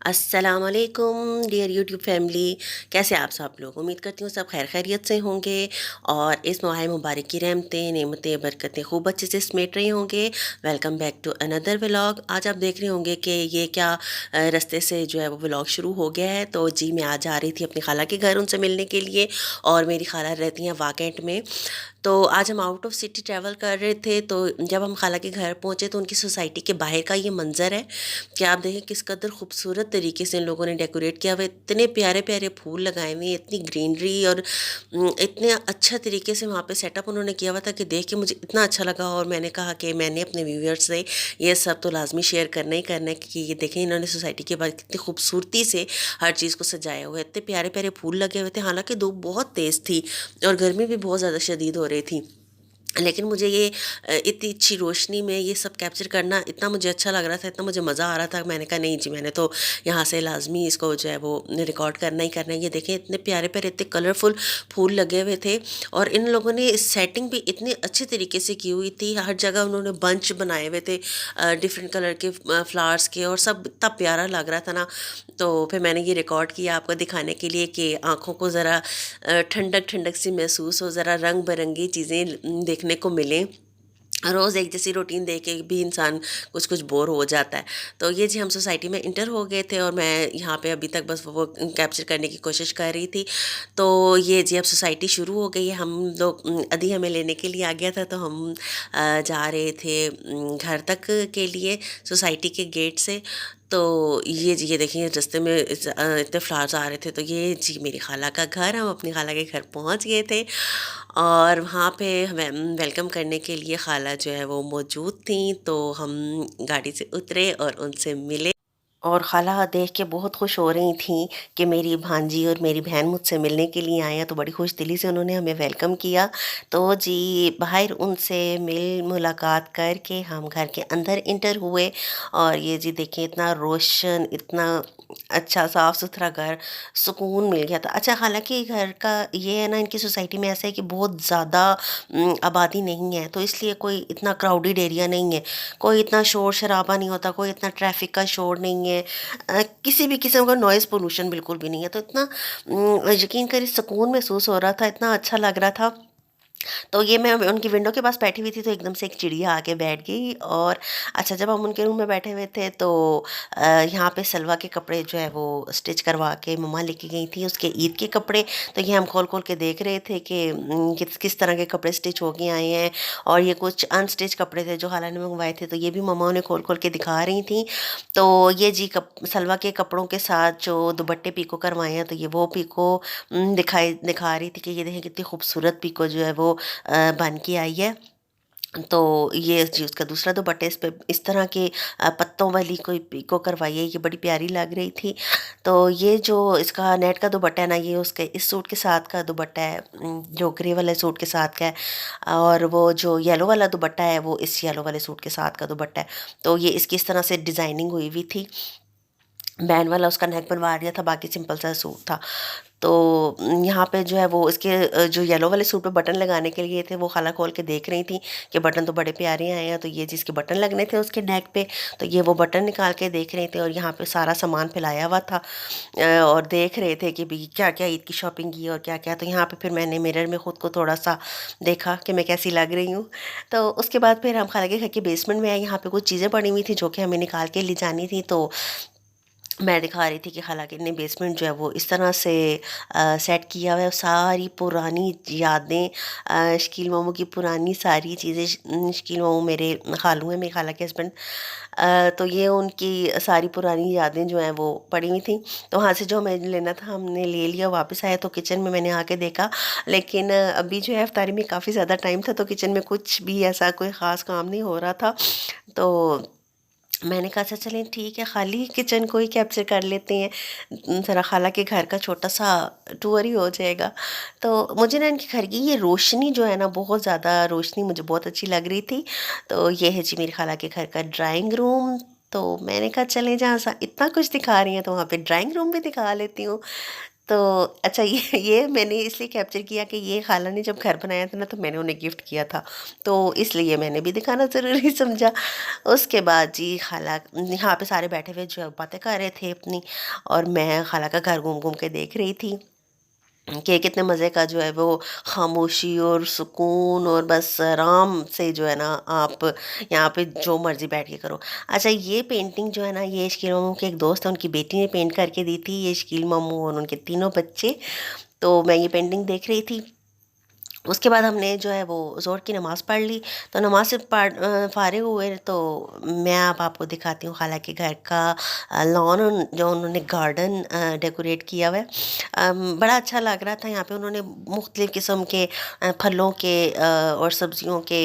अस्सलामुअलैकुम dear YouTube family. कैसे आप सब लोग? उम्मीद करती हूँ सब खैर खैरियत से होंगे और इस माह मुबारक की रहमतें नेमतें बरकतें खूब अच्छे से समेट रहे होंगे। Welcome back to another vlog. आज आप देख रहे होंगे कि ये क्या रास्ते से जो है वो व्लॉग शुरू हो गया है। तो जी मैं आज आ रही थी अपनी खाला के घर उनसे मिलने के लिए, और मेरी खाला रहती हैं वाकेंट में। तो आज हम आउट ऑफ सिटी ट्रैवल कर रहे थे। तो जब हम खाला के घर पहुँचे तो उनकी सोसाइटी के बाहर का ये मंज़र है कि आप देखें किस कदर खूबसूरत तरीके से इन लोगों ने डेकोरेट किया हुआ है। इतने प्यारे प्यारे फूल लगाए हुए हैं, इतनी ग्रीनरी, और इतने अच्छा तरीके से वहाँ पे सेटअप उन्होंने किया हुआ था कि देख के मुझे इतना अच्छा लगा। और मैंने कहा कि मैंने अपने व्यूअर्स से ये सब तो लाजमी शेयर करना ही करना है, क्योंकि ये देखें इन्होंने सोसाइटी के बाद कितनी खूबसूरती से हर चीज़ को सजाया हुआ है। इतने प्यारे प्यारे फूल लगे हुए थे। हालांकि धूप बहुत तेज़ थी और गर्मी भी बहुत ज़्यादा शदीद हो रही थी, लेकिन मुझे ये इतनी अच्छी रोशनी में ये सब कैप्चर करना इतना मुझे अच्छा लग रहा था, इतना मुझे मज़ा आ रहा था। मैंने कहा नहीं जी, मैंने तो यहाँ से लाजमी इसको जो है वो रिकॉर्ड करना ही करना है। ये देखें इतने प्यारे प्यारे इतने कलरफुल फूल लगे हुए थे, और इन लोगों ने सेटिंग भी इतनी अच्छी तरीके से की हुई थी। हर जगह उन्होंने बंच बनाए हुए थे डिफरेंट कलर के फ्लावर्स के, और सब इतना प्यारा लग रहा था ना। तो फिर मैंने ये रिकॉर्ड किया आपको दिखाने के लिए कि आँखों को ज़रा ठंडक ठंडक सी महसूस हो, ज़रा रंग बिरंगी चीज़ें देखने को मिलें। रोज़ एक जैसी रूटीन देख के भी इंसान कुछ कुछ बोर हो जाता है। तो ये जी हम सोसाइटी में इंटर हो गए थे, और मैं यहाँ पे अभी तक बस वो कैप्चर करने की कोशिश कर रही थी। तो ये जी अब सोसाइटी शुरू हो गई है। हम लोग अदी हमें लेने के लिए आ गया था, तो हम जा रहे थे घर तक के लिए सोसाइटी के गेट से। तो ये जी ये देखिए रास्ते में इतने फ्लावर्स आ रहे थे। तो ये जी मेरी खाला का घर, हम अपनी खाला के घर पहुंच गए थे, और वहाँ पे हमें वेलकम करने के लिए खाला जो है वो मौजूद थी। तो हम गाड़ी से उतरे और उनसे मिले, और खाला देख के बहुत खुश हो रही थी कि मेरी भांजी और मेरी बहन मुझसे मिलने के लिए आए हैं। तो बड़ी खुश दिली से उन्होंने हमें वेलकम किया। तो जी बाहर उनसे मिल मुलाकात करके हम घर के अंदर इंटर हुए, और ये जी देखिए इतना रोशन, इतना अच्छा साफ़ सुथरा घर, सुकून मिल गया था। अच्छा, हालांकि घर का ये है ना, इनकी सोसाइटी में ऐसा है कि बहुत ज़्यादा आबादी नहीं है, तो इसलिए कोई इतना क्राउडेड एरिया नहीं है, कोई इतना शोर शराबा नहीं होता, कोई इतना ट्रैफिक का शोर नहीं है, किसी भी किस्म का नॉइज़ पोल्यूशन बिल्कुल भी नहीं है। तो इतना यकीन करिए सुकून महसूस हो रहा था, इतना अच्छा लग रहा था। तो ये मैं उनकी विंडो के पास बैठी हुई थी, तो एकदम से एक चिड़िया आके बैठ गई। और अच्छा, जब हम उनके रूम में बैठे हुए थे तो यहाँ पे सलवा के कपड़े जो है वो स्टिच करवा के मम्मा लेके गई थी, उसके ईद के कपड़े। तो ये हम खोल खोल के देख रहे थे कि किस किस तरह के कपड़े स्टिच हो के आए हैं, और ये कुछ अनस्टिच कपड़े थे जो खाला ने मंगवाए थे, तो ये भी मम्मा उन्हें खोल खोल के दिखा रही थी। तो ये जी सलवा के कपड़ों के साथ जो दुपट्टे पीको करवाए हैं, तो ये वो पीको दिखा रही थी कि ये देखें कितनी खूबसूरत पीको जो है वो बन के आई है। तो ये जी उसका दूसरा दुपट्टा, इस पे इस तरह के पत्तों वाली कोई पिको करवाई है, ये बड़ी प्यारी लग रही थी। तो ये जो इसका नेट का दुपट्टा है ना, ये उसके इस सूट के साथ का दुपट्टा है, जो ग्रे वाले सूट के साथ का है। और वो जो येलो वाला दुपट्टा है वो इस येलो वाले सूट के साथ का दुपट्टा है। तो ये इसकी इस तरह से डिज़ाइनिंग हुई हुई थी, बैंड वाला उसका नेक बनवा दिया था, बाकी सिंपल सा सूट था। तो यहाँ पे जो है वो इसके जो येलो वाले सूट पे बटन लगाने के लिए थे, वो खाला खोल के देख रही थी कि बटन तो बड़े प्यारे आए हैं। तो ये जिसके बटन लगने थे उसके नेक पे, तो ये वो बटन निकाल के देख रहे थे, और यहाँ पे सारा सामान फैलाया हुआ था। और देख रहे थे कि भाई क्या क्या ईद की शॉपिंग की और क्या क्या। तो यहाँ पे फिर मैंने मिरर में ख़ुद को थोड़ा सा देखा कि मैं कैसी लग रही हूँ। तो उसके बाद फिर हम खाला के घर के बेसमेंट में आए। यहाँ पे कुछ चीज़ें पड़ी हुई थी जो कि हमें निकाल के ले जानी थी। तो मैं दिखा रही थी कि हालांकि ने बेसमेंट जो है वो इस तरह से सेट किया हुआ है। सारी पुरानी यादें, शकील मामू की पुरानी सारी चीज़ें, शकील मामू मेरे खालू हैं, मेरे खाला के हस्बैंड। तो ये उनकी सारी पुरानी यादें जो हैं वो पड़ी हुई थी। तो वहाँ से जो हमें लेना था हमने ले लिया। वापस आया तो किचन में मैंने आके देखा, लेकिन अभी जो है इफ्तारी में काफ़ी ज़्यादा टाइम था, तो किचन में कुछ भी ऐसा कोई ख़ास काम नहीं हो रहा था। तो मैंने कहा अच्छा चलें ठीक है, खाली किचन को ही कैप्चर कर लेते हैं, ज़रा खाला के घर का छोटा सा टूर ही हो जाएगा। तो मुझे ना इनके घर की ये रोशनी जो है ना, बहुत ज़्यादा रोशनी मुझे बहुत अच्छी लग रही थी। तो ये है जी मेरी खाला के घर का ड्राइंग रूम। तो मैंने कहा चलें, जहाँ सा इतना कुछ दिखा रही हैं तो वहाँ पे ड्राइंग रूम भी दिखा लेती हूँ। तो अच्छा, ये मैंने इसलिए कैप्चर किया कि ये खाला ने जब घर बनाया था ना तो मैंने उन्हें गिफ्ट किया था, तो इसलिए मैंने भी दिखाना ज़रूरी समझा। उसके बाद जी खाला यहाँ पे सारे बैठे हुए जो है बातें कर रहे थे अपनी, और मैं खाला का घर घूम घूम के देख रही थी कि कितने मज़े का जो है वो खामोशी और सुकून, और बस आराम से जो है ना आप यहाँ पे जो मर्ज़ी बैठ के करो। अच्छा, ये पेंटिंग जो है ना ये शकील मामू के एक दोस्त है, उनकी बेटी ने पेंट करके दी थी, ये शकील मामू और उनके तीनों बच्चे। तो मैं ये पेंटिंग देख रही थी। उसके बाद हमने जो है वो ज़ोहर की नमाज़ पढ़ ली। तो नमाज से फ़ारिग हुए तो मैं अब आपको दिखाती हूँ खाला के घर का लॉन, जो उन्होंने गार्डन डेकोरेट किया हुआ है। बड़ा अच्छा लग रहा था। यहाँ पे उन्होंने मुख्तलिफ़ किस्म के फलों के और सब्ज़ियों के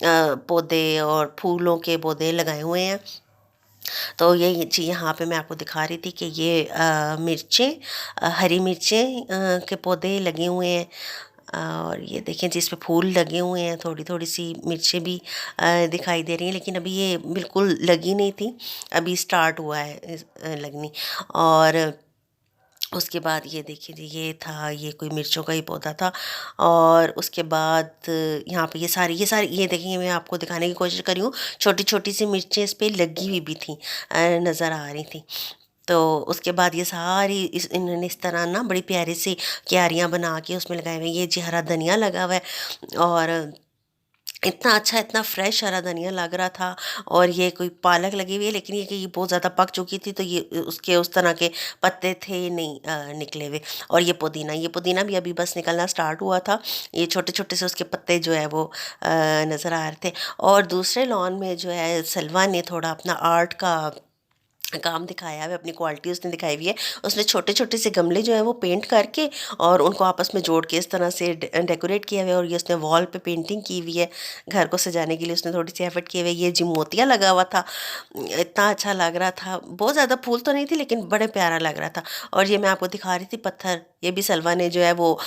पौधे और फूलों के पौधे लगाए हुए हैं। तो ये जी यहाँ पे मैं आपको दिखा रही थी कि ये मिर्चें, हरी मिर्चें के पौधे लगे हुए हैं। और ये देखें जी, इस पे फूल लगे हुए हैं, थोड़ी थोड़ी सी मिर्चें भी दिखाई दे रही हैं, लेकिन अभी ये बिल्कुल लगी नहीं थी, अभी स्टार्ट हुआ है लगनी। और उसके बाद ये देखिए जी, ये कोई मिर्चों का ही पौधा था। और उसके बाद यहाँ पे ये सारी ये देखिए, मैं आपको दिखाने की कोशिश कर रही हूँ, छोटी छोटी सी मिर्चें इस पे लगी हुई भी थी, नज़र आ रही थी। तो उसके बाद ये सारी इन्होंने इस तरह ना बड़ी प्यारी सी क्यारियाँ बना के उसमें लगाए हुए हैं। ये जी हरा धनिया लगा हुआ है, और इतना अच्छा, इतना फ्रेश हरा धनिया लग रहा था। और ये कोई पालक लगी हुई है, लेकिन ये कि ये बहुत ज़्यादा पक चुकी थी, तो ये उसके उस तरह के पत्ते थे नहीं निकले हुए। और ये पुदीना भी अभी बस निकलना स्टार्ट हुआ था। ये छोटे छोटे से उसके पत्ते जो है वो नज़र आ रहे थे। और दूसरे लॉन में जो है सलवा ने थोड़ा अपना आर्ट का काम दिखाया है, अपनी क्वालिटी उसने दिखाई हुई है। उसने छोटे छोटे से गमले जो है वो पेंट करके और उनको आपस में जोड़ के इस तरह से डेकोरेट किया हुआ है। और ये उसने वॉल पे पेंटिंग की हुई है, घर को सजाने के लिए उसने थोड़ी सी एफर्ट किए हुए। ये जी मोतिया लगा हुआ था, इतना अच्छा लग रहा था। बहुत ज़्यादा फूल तो नहीं थी, लेकिन बड़े प्यारा लग रहा था। और ये मैं आपको दिखा रही थी पत्थर, ये भी सलवा ने जो है वो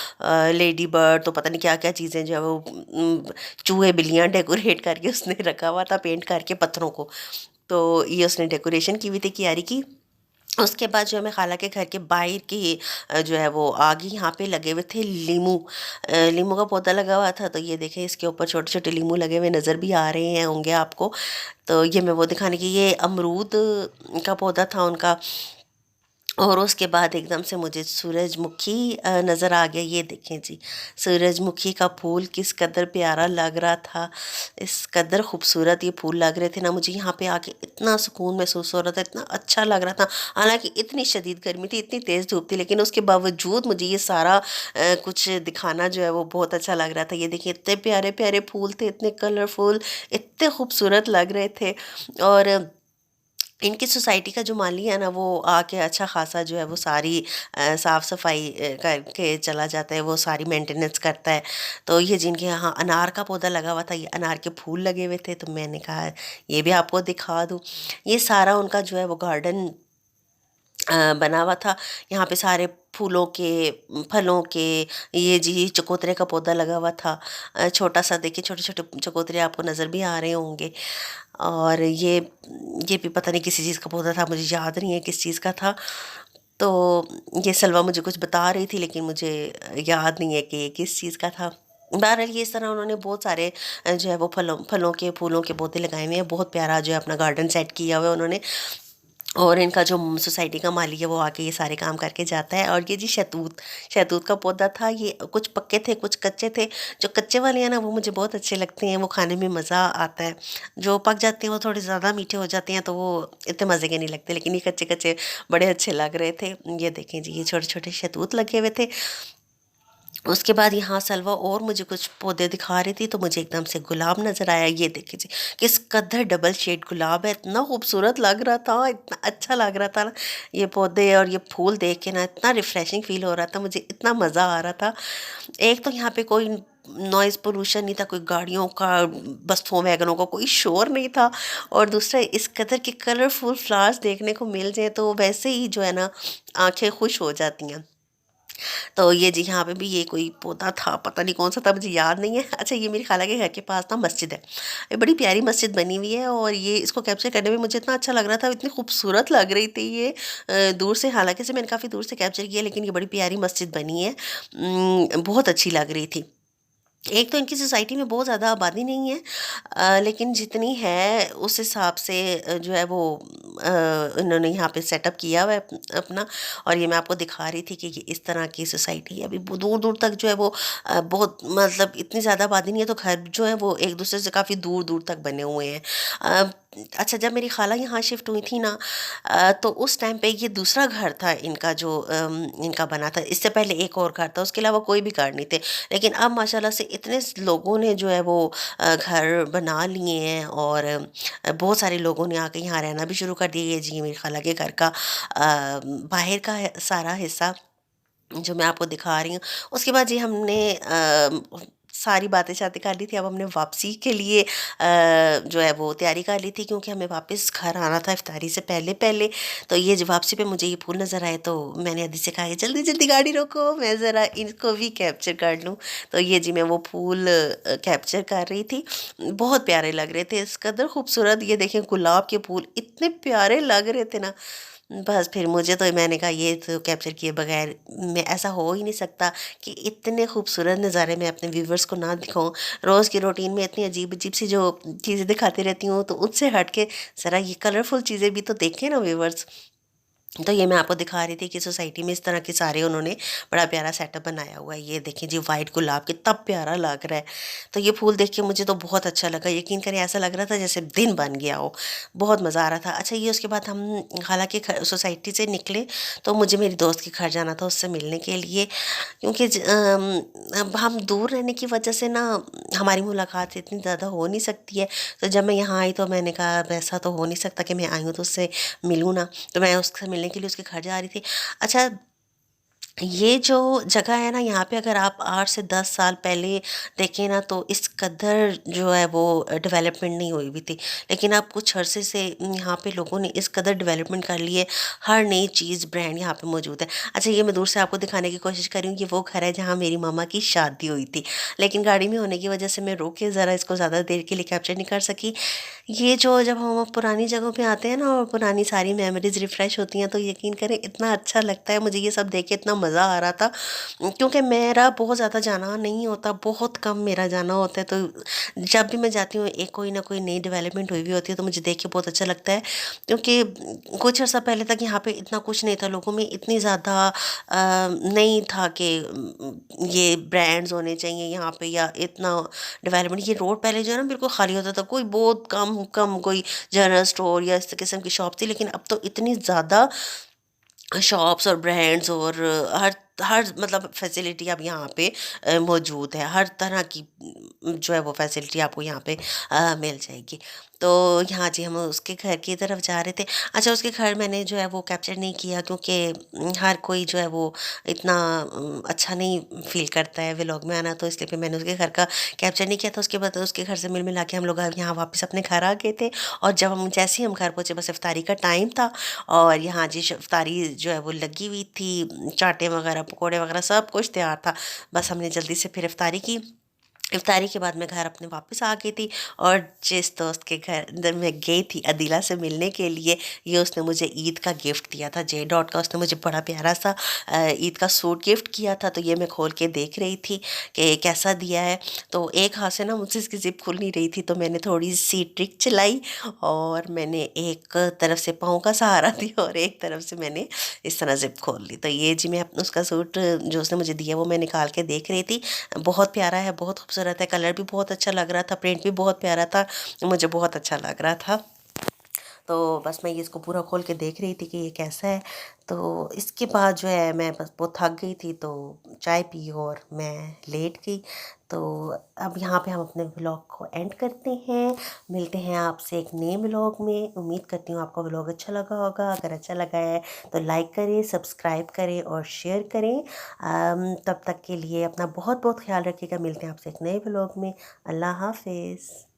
लेडी बर्ड तो पता नहीं क्या क्या चीज़ें जो है वो चूहे बिल्लियाँ डेकोरेट करके उसने रखा हुआ था, पेंट करके पत्थरों को। तो ये उसने डेकोरेशन की हुई थी क्यारी की। उसके बाद जो है मैं खाला के घर के बाहर की जो है वो आगे यहाँ पे लगे हुए थे लीमू, लीमू का पौधा लगा हुआ था। तो ये देखें, इसके ऊपर छोटे छोटे लीमू लगे हुए नज़र भी आ रहे हैं होंगे आपको। तो ये मैं वो दिखाने की, ये अमरूद का पौधा था उनका। और उसके बाद एकदम से मुझे सूरजमुखी नज़र आ गया। ये देखें जी, सूरजमुखी का फूल किस कदर प्यारा लग रहा था, इस कदर खूबसूरत ये फूल लग रहे थे ना, मुझे यहाँ पे आके इतना सुकून महसूस हो रहा था, इतना अच्छा लग रहा था। हालांकि इतनी शदीद गर्मी थी, इतनी तेज़ धूप थी, लेकिन उसके बावजूद मुझे ये सारा कुछ दिखाना जो है वो बहुत अच्छा लग रहा था। ये देखिए, इतने प्यारे प्यारे फूल थे, इतने कलरफुल, इतने खूबसूरत लग रहे थे। और इनकी सोसाइटी का जो माली है ना, वो आके अच्छा खासा जो है वो सारी साफ़ सफाई करके चला जाता है, वो सारी मेंटेनेंस करता है। तो ये जिनके यहाँ अनार का पौधा लगा हुआ था, ये अनार के फूल लगे हुए थे, तो मैंने कहा ये भी आपको दिखा दूँ। ये सारा उनका जो है वो गार्डन बना हुआ था। यहाँ पे सारे फूलों के, फलों के, ये जी चकोतरे का पौधा लगा हुआ था, छोटा सा, देखिए छोटे छोटे चकोतरे आपको नज़र भी आ रहे होंगे। और ये भी पता नहीं किसी चीज़ का पौधा था, मुझे याद नहीं है किस चीज़ का था। तो ये सलवा मुझे कुछ बता रही थी, लेकिन मुझे याद नहीं है कि ये किस चीज़ का था। बहरहाल ये इस तरह उन्होंने बहुत सारे जो है वो फलों फलों के, फूलों के पौधे लगाए हुए हैं। बहुत प्यारा जो है अपना गार्डन सेट किया हुआ है उन्होंने। और इनका जो सोसाइटी का माली है वो आके ये सारे काम करके जाता है। और ये जी शहतूत, शहतूत का पौधा था। ये कुछ पक्के थे, कुछ कच्चे थे। जो कच्चे वाले हैं ना वो मुझे बहुत अच्छे लगते हैं, वो खाने में मज़ा आता है। जो पक जाते हैं वो थोड़े ज़्यादा मीठे हो जाते हैं, तो वो इतने मज़े के नहीं लगते, लेकिन ये कच्चे कच्चे बड़े अच्छे लग रहे थे। ये देखें जी, ये छोटे छोटे शहतूत लगे हुए थे। उसके बाद यहाँ सलवा और मुझे कुछ पौधे दिखा रही थी, तो मुझे एकदम से गुलाब नज़र आया। ये देखिए जी, किस कदर डबल शेड गुलाब है, इतना खूबसूरत लग रहा था, इतना अच्छा लग रहा था ना ये पौधे और ये फूल देख के ना, इतना रिफ़्रेशिंग फ़ील हो रहा था, मुझे इतना मज़ा आ रहा था। एक तो यहाँ पे कोई नॉइज़ पोल्यूशन नहीं था, कोई गाड़ियों का, बसों वैगनों का कोई शोर नहीं था। और दूसरा, इस कदर के कलरफुल फ्लावर्स देखने को मिल जाए तो वैसे ही जो है ना आंखें खुश हो जाती हैं। तो ये जी यहाँ पे भी ये कोई पौधा था, पता नहीं कौन सा था, मुझे याद नहीं है। अच्छा, ये मेरी खाला के घर के पास ना मस्जिद है, ये बड़ी प्यारी मस्जिद बनी हुई है और ये इसको कैप्चर करने में मुझे इतना अच्छा लग रहा था, इतनी खूबसूरत लग रही थी ये दूर से, हालांकि से मैंने काफ़ी दूर से कैप्चर किया, लेकिन ये बड़ी प्यारी मस्जिद बनी है, बहुत अच्छी लग रही थी। एक तो इनकी सोसाइटी में बहुत ज़्यादा आबादी नहीं है, लेकिन जितनी है उस हिसाब से जो है वो इन्होंने यहाँ पे सेटअप किया हुआ है अपना। और ये मैं आपको दिखा रही थी कि ये इस तरह की सोसाइटी है, अभी दूर दूर तक जो है वो बहुत मतलब इतनी ज़्यादा आबादी नहीं है, तो घर जो है वो एक दूसरे से काफ़ी दूर दूर तक बने हुए हैं। अ, अच्छा, जब मेरी खाला यहाँ शिफ्ट हुई थी ना, तो उस टाइम पे ये दूसरा घर था इनका जो इनका बना था, इससे पहले एक और घर था, उसके अलावा कोई भी घर नहीं थे। लेकिन अब माशाल्लाह से इतने लोगों ने जो है वो घर बना लिए हैं और बहुत सारे लोगों ने आके यहाँ रहना भी शुरू कर दिया। ये जी मेरी खाला के घर का बाहर का सारा हिस्सा जो मैं आपको दिखा रही हूँ। उसके बाद जी हमने सारी बातें शातें कर ली थी, अब हमने वापसी के लिए जो है वो तैयारी कर ली थी, क्योंकि हमें वापस घर आना था इफ्तारी से पहले पहले। तो ये जब वापसी पे मुझे ये फूल नज़र आए, तो मैंने अदी से कहा कि जल्दी जल्दी गाड़ी रोको, मैं ज़रा इनको भी कैप्चर कर लूँ। तो ये जी मैं वो फूल कैप्चर कर रही थी, बहुत प्यारे लग रहे थे, इस कदर खूबसूरत। ये देखें, गुलाब के फूल इतने प्यारे लग रहे थे ना, बस फिर मुझे तो मैंने कहा ये तो कैप्चर किए बगैर मैं ऐसा हो ही नहीं सकता कि इतने खूबसूरत नज़ारे मैं अपने व्यूवर्स को ना दिखाऊं। रोज़ की रूटीन में इतनी अजीब अजीब सी जो चीज़ें दिखाती रहती हूँ, तो उससे हट के ज़रा ये कलरफुल चीज़ें भी तो देखें ना व्यूवर्स। तो ये मैं आपको दिखा रही थी कि सोसाइटी में इस तरह के सारे उन्होंने बड़ा प्यारा सेटअप बनाया हुआ है। ये देखिए जी, वाइट गुलाब कितना प्यारा लग रहा है। तो ये फूल देख के मुझे तो बहुत अच्छा लगा, यकीन करें ऐसा लग रहा था जैसे दिन बन गया हो, बहुत मज़ा आ रहा था। अच्छा, ये उसके बाद हम हालांकि सोसाइटी से निकले, तो मुझे मेरी दोस्त के घर जाना था उससे मिलने के लिए, क्योंकि अब हम दूर रहने की वजह से ना हमारी मुलाकात इतनी ज़्यादा हो नहीं सकती है। तो जब मैं यहाँ आई तो मैंने कहा अब ऐसा तो हो नहीं सकता कि मैं आई हूँ तो उससे मिलूँ ना, तो मैं उससे मिलने के लिए उसके घर जा रही थी। अच्छा, ये जो जगह है ना, यहाँ पे अगर आप 8 से 10 साल पहले देखें ना, तो इस कदर जो है वो डेवलपमेंट नहीं हुई हुई थी। लेकिन अब कुछ अरसे से यहाँ पे लोगों ने इस कदर डेवलपमेंट कर ली है, हर नई चीज़ ब्रांड यहाँ पे मौजूद है। अच्छा, ये मैं दूर से आपको दिखाने की कोशिश कर रही हूँ, ये वो घर है जहाँ मेरी मामा की शादी हुई थी, लेकिन गाड़ी में होने की वजह से मैं रोक के ज़रा इसको ज़्यादा देर के लिए कैप्चर नहीं कर सकी। ये जो जब हम पुरानी जगहों पे आते हैं ना और पुरानी सारी मेमोरीज रिफ़्रेश होती हैं, तो यकीन करें इतना अच्छा लगता है मुझे, ये सब देख के इतना मज़ा आ रहा था। क्योंकि मेरा बहुत ज़्यादा जाना नहीं होता, बहुत कम मेरा जाना होता है, तो जब भी मैं जाती हूँ एक कोई ना कोई नई डेवलपमेंट हुई हुई होती है, तो मुझे देख के बहुत अच्छा लगता है। क्योंकि कुछ अर्सा पहले तक यहाँ पे इतना कुछ नहीं था, लोगों में इतनी ज़्यादा नहीं था कि ये ब्रांड्स होने चाहिए यहाँ पे या इतना डेवलपमेंट। ये रोड पहले जो है ना बिल्कुल खाली होता था, कोई बहुत कम कम कोई जनरल स्टोर या इस किस्म की शॉप थी, लेकिन अब तो इतनी ज़्यादा शॉप्स और ब्रांड्स और हर हर मतलब फैसिलिटी अब यहाँ पे मौजूद है, हर तरह की जो है वो फैसिलिटी आपको यहाँ पे मिल जाएगी। तो यहाँ जी हम उसके घर की तरफ जा रहे थे। अच्छा, उसके घर मैंने जो है वो कैप्चर नहीं किया, क्योंकि हर कोई जो है वो इतना अच्छा नहीं फील करता है व्लॉग में आना, तो इसलिए फिर मैंने उसके घर का कैप्चर नहीं किया था। उसके बाद उसके घर से मिल मिला के हम लोग अब यहाँ वापस अपने घर आ गए थे। और जब हम जैसे ही हम घर पहुँचे, बस इफ्तारी का टाइम था और यहाँ जी इफ्तारी जो है वो लगी हुई थी, चाटें वगैरह पकोड़े वगैरह सब कुछ तैयार था। बस हमने जल्दी से फिर इफ्तारी की। इफ्तारी के बाद मैं घर अपने वापस आ गई थी, और जिस दोस्त के घर मैं गई थी अदीला से मिलने के लिए, ये उसने मुझे ईद का गिफ्ट दिया था, जे डॉट का। उसने मुझे बड़ा प्यारा सा ईद का सूट गिफ्ट किया था। तो ये मैं खोल के देख रही थी कि कैसा दिया है। तो एक हाथ से ना मुझसे इसकी ज़िप खुल नहीं रही थी, तो मैंने थोड़ी सी ट्रिक चलाई और मैंने एक तरफ से पाँव का सहारा दिया और एक तरफ से मैंने इस तरह ज़िप खोल ली। तो ये जी मैं उसका सूट जो उसने मुझे दिया वो मैं निकाल के देख रही थी। बहुत प्यारा है, बहुत खूबसूरत है, कलर भी बहुत अच्छा लग रहा था, प्रिंट भी बहुत प्यारा था, मुझे बहुत अच्छा लग रहा था। तो बस मैं ये इसको पूरा खोल के देख रही थी कि ये कैसा है। तो इसके बाद जो है मैं बस बहुत थक गई थी, तो चाय पी और मैं लेट गई। तो अब यहाँ पे हम अपने व्लॉग को एंड करते हैं, मिलते हैं आपसे एक नए व्लॉग में। उम्मीद करती हूँ आपको व्लॉग अच्छा लगा होगा, अगर अच्छा लगा है तो लाइक करें, सब्सक्राइब करें और शेयर करें। तब तक के लिए अपना बहुत बहुत ख्याल रखिएगा, मिलते हैं आपसे एक नए व्लॉग में। अल्लाह हाफिज़।